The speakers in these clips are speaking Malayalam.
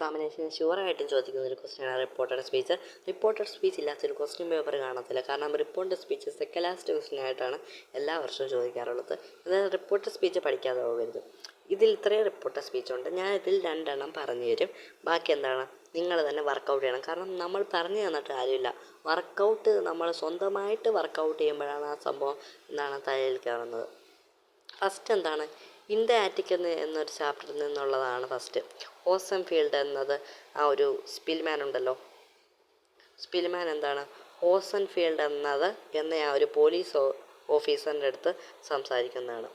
എക്സാമിനേഷൻ ഷുവറായിട്ടും ചോദിക്കുന്ന ഒരു ക്വസ്റ്റ്യനാണ് റിപ്പോർട്ടഡ് സ്പീച്ച്. റിപ്പോർട്ടഡ് സ്പീച്ച് ഇല്ലാത്തൊരു ക്വസ്റ്റ്യൻ പേപ്പർ കാണത്തില്ല. കാരണം റിപ്പോർട്ടഡ് സ്പീച്ച് സെക്കൻഡ് ലാസ്റ്റ് ക്വസ്റ്റ്യനായിട്ടാണ് എല്ലാ വർഷവും ചോദിക്കാറുള്ളത്. എന്നാൽ റിപ്പോർട്ടഡ് സ്പീച്ച് പഠിക്കാതെ പോകരുത്. ഇതിൽ ഇത്രയും റിപ്പോർട്ടഡ് സ്പീച്ചുണ്ട്. ഞാൻ ഇതിൽ 2 എണ്ണം പറഞ്ഞു തരും. ബാക്കി എന്താണ് നിങ്ങൾ തന്നെ വർക്കൗട്ട് ചെയ്യണം. കാരണം നമ്മൾ പറഞ്ഞു തന്നിട്ട് കാര്യമില്ല. വർക്കൗട്ട് നമ്മൾ സ്വന്തമായിട്ട് വർക്കൗട്ട് ചെയ്യുമ്പോഴാണ് ആ സംഭവം തലയിൽ കയറുന്നത്. ഫസ്റ്റ് എന്താണ് ഇൻ ദ ആറ്റിക് എന്നൊരു ചാപ്റ്ററിൽ നിന്നുള്ളതാണ് ഫസ്റ്റ്. ഹോസൻഫീൽഡ് എന്നത് ആ ഒരു സ്പിൽമാൻ ഉണ്ടല്ലോ, സ്പിൽമാൻ എന്താണ് ഹോസൻഫീൽഡ് എന്ന ആ ഒരു പോലീസ് ഓഫീസറിൻ്റെ അടുത്ത് സംസാരിക്കുന്നതാണ്.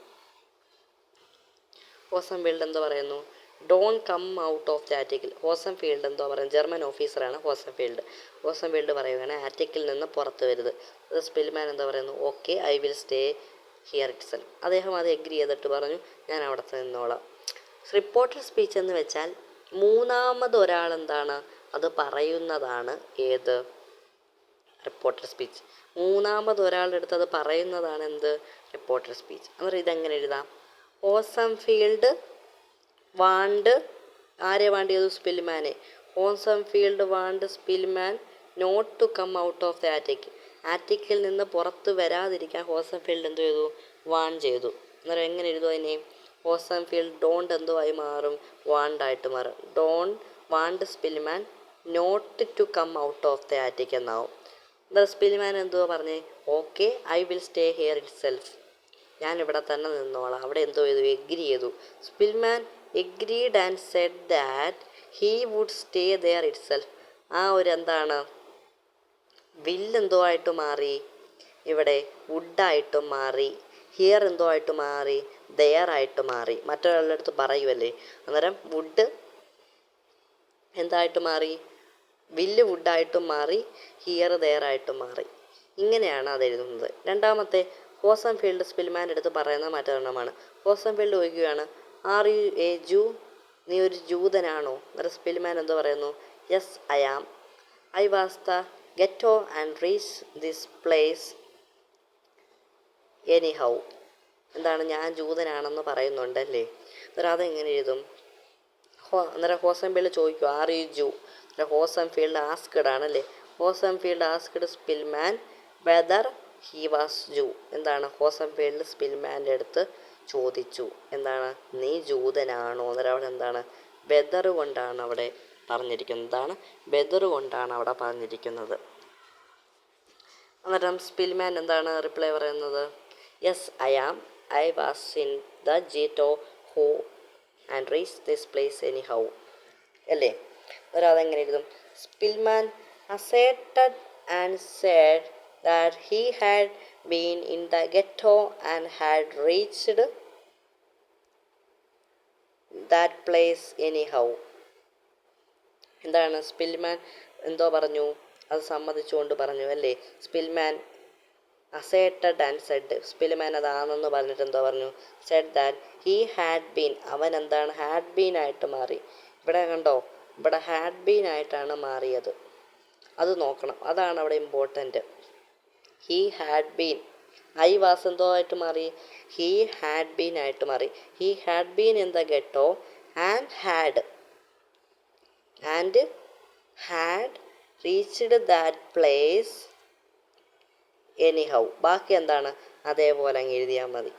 ഹോസൻഫീൽഡ് എന്തോ പറയുന്നു, don't come out of the ആറ്റിക്കിൽ. ഹോസൻഫീൽഡ് എന്തോ പറയുന്നത്, ജർമ്മൻ ഓഫീസറാണ് ഹോസൻഫീൽഡ് പറയുകയാണ് ആറ്റിക്കിൽ നിന്ന് പുറത്ത് വരുത്. അത് സ്പിൽമാൻ എന്തോ പറയുന്നു, okay I will stay here ഇറ്റ് സെൽഫ്. അദ്ദേഹം അത് എഗ്രി ചെയ്തിട്ട് പറഞ്ഞു ഞാൻ അവിടെ നിന്നോളാം. റിപ്പോർട്ടഡ് സ്പീച്ച് എന്ന് വെച്ചാൽ മൂന്നാമതൊരാൾ അത് പറയുന്നതാണ് ഏത് റിപ്പോർട്ടഡ് സ്പീച്ച്. മൂന്നാമതൊരാളുടെ അടുത്ത് അത് പറയുന്നതാണ് എന്ത് റിപ്പോർട്ടഡ് സ്പീച്ച്. അന്നേരം ഇതെങ്ങനെ എഴുതാം, ഹോസൻഫീൽഡ് വാണ്ട് ആരെ വാണ്ട് ചെയ്തു, സ്പിൽമാനെ. Hosenfeld want Spielman not to come out of the attic. ആറ്റിക്കിൽ നിന്ന് പുറത്ത് വരാതിരിക്കാൻ ഹോസൻഫീൽഡ് എന്തോ ചെയ്തു, വാൺ ചെയ്തു. അന്നേരം എങ്ങനെ എഴുതും അതിനെ, ഹോസൻഫീൽഡ് ഡോണ്ട് എന്തോ ആയി മാറും, വാണ്ടായിട്ട് മാറും. Don't want Spielman not to come out of the attic എന്നാവും. അന്നേരം സ്പിൽമാൻ എന്തോ പറഞ്ഞേ, okay I will stay here ഇറ്റ് സെൽഫ്. ഞാൻ ഇവിടെ തന്നെ നിന്നോളാം. അവിടെ എന്തോ ചെയ്തു, എഗ്രി ചെയ്തു. Spielman agreed and said that he would stay there ഇറ്റ് സെൽഫ്. ആ ഒരു വില്ലെന്തോ ആയിട്ട് മാറി, ഇവിടെ വുഡായിട്ടും മാറി. ഹിയർ എന്തോ ആയിട്ട് മാറി, ദെയർ ആയിട്ട് മാറി. മറ്റൊരാളുടെ അടുത്ത് പറയുമല്ലേ, അന്നേരം വുഡ് എന്തായിട്ട് മാറി, വില്ല് വുഡായിട്ടും മാറി, ഹിയർ ദെയർ ആയിട്ടും മാറി. ഇങ്ങനെയാണ് അത് എഴുതുന്നത്. രണ്ടാമത്തെ ഹോസൻഫീൽഡ് സ്പിൽമാൻ്റെ അടുത്ത് പറയുന്ന മറ്റൊരെണ്ണമാണ്. ഹോസൻഫീൽഡ് ചോദിക്കുകയാണ്, ആർ യു എ ജൂ, നീ ഒരു ജൂതനാണോ? അന്നേരം സ്പിൽമാൻ എന്തോ പറയുന്നു, yes I am. I was the ghetto and reach this place anyhow. ഞാൻ ജൂതനാണെന്ന് പറയുന്നുണ്ടല്ലേ. അന്നേരം അതെങ്ങനെ എഴുതും, അന്നേരം ഹോസൻഫീൽഡ് ചോദിക്കും ആർ യു ജൂ. അന്നേരം ഹോസൻഫീൽഡ് ആസ്ക്ഡ് ആണല്ലേ. ഹോസൻഫീൽഡ് asked Spillman whether he was ജൂ. ഹോസൻഫീൽഡ് സ്പിൽമാൻ്റെ അടുത്ത് ചോദിച്ചു നീ ജൂതനാണോ. അന്നേരം അവിടെ വെദർ കൊണ്ടാണ് അവിടെ പറഞ്ഞിരിക്കുന്നത്. വെദർ കൊണ്ടാണ് അവിടെ പറഞ്ഞിരിക്കുന്നത്. അന്നേരം സ്പിൽമാൻ റിപ്ലൈ പറയുന്നത്, yes I am. I was in the ghetto ഹോ and reach this place anyhow അല്ലേ. അന്നേരം അതെങ്ങനെ എഴുതും, Spielman asserted and said that he had been in the ghetto and had reached that place anyhow. Spielman എന്തോ പറഞ്ഞു, അത് സമ്മതിച്ചുകൊണ്ട് പറഞ്ഞു അല്ലേ. Spielman asserted and said, Spielman അതാണെന്ന് പറഞ്ഞിട്ട് എന്തോ പറഞ്ഞു, said that he had been, അവൻ ഹാഡ് ബീൻ ആയിട്ട് മാറി. ഇവിടെ കണ്ടോ, ഇവിടെ ഹാഡ് ബീൻ ആയിട്ടാണ് മാറിയത്. അത് നോക്കണം, അതാണ് അവിടെ important. He had been, I was എന്തോ ആയിട്ട് മാറി, ഹി ഹാഡ് ബീൻ ആയിട്ട് മാറി. He had been in the ghetto and had reached that place anyhow. ബാക്കി അതേപോലെ അങ്ങ് എഴുതിയാൽ മതി.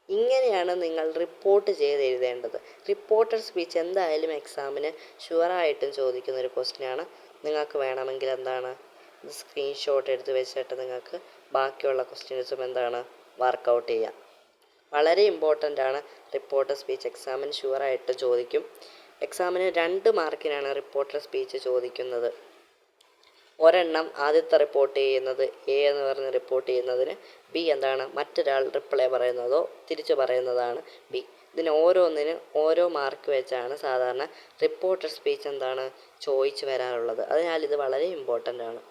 ഇങ്ങനെയാണ് നിങ്ങൾ റിപ്പോർട്ട് ചെയ്ത് എഴുതേണ്ടത്. റിപ്പോർട്ടഡ് സ്പീച്ച് എന്തായാലും എക്സാമിന് ഷുവറായിട്ടും ചോദിക്കുന്ന ഒരു ക്വസ്റ്റ്യനാണ്. നിങ്ങൾക്ക് വേണമെങ്കിൽ സ്ക്രീൻഷോട്ട് എടുത്ത് വെച്ചിട്ട് നിങ്ങൾക്ക് ബാക്കിയുള്ള ക്വസ്റ്റ്യൻസും വർക്കൗട്ട് ചെയ്യാം. വളരെ ഇമ്പോർട്ടൻ്റ് ആണ് റിപ്പോർട്ടഡ് സ്പീച്ച്. എക്സാമിന് ഷുവറായിട്ട് ചോദിക്കും. എക്സാമിന് 2 മാർക്കിനാണ് റിപ്പോർട്ടഡ് സ്പീച്ച് ചോദിക്കുന്നത്. ഒരെണ്ണം ആദ്യത്തെ റിപ്പോർട്ട് ചെയ്യുന്നത് എ എന്ന് പറഞ്ഞ് റിപ്പോർട്ട് ചെയ്യുന്നതിന്, ബി മറ്റൊരാൾ റിപ്ലൈ പറയുന്നതോ തിരിച്ചു പറയുന്നതാണ് ബി. ഇതിന് ഓരോന്നിനും ഓരോ മാർക്ക് വെച്ചാണ് സാധാരണ റിപ്പോർട്ടഡ് സ്പീച്ച് ചോദിച്ചു വരാറുള്ളത്. അതിനാൽ ഇത് വളരെ ഇമ്പോർട്ടൻ്റ് ആണ്.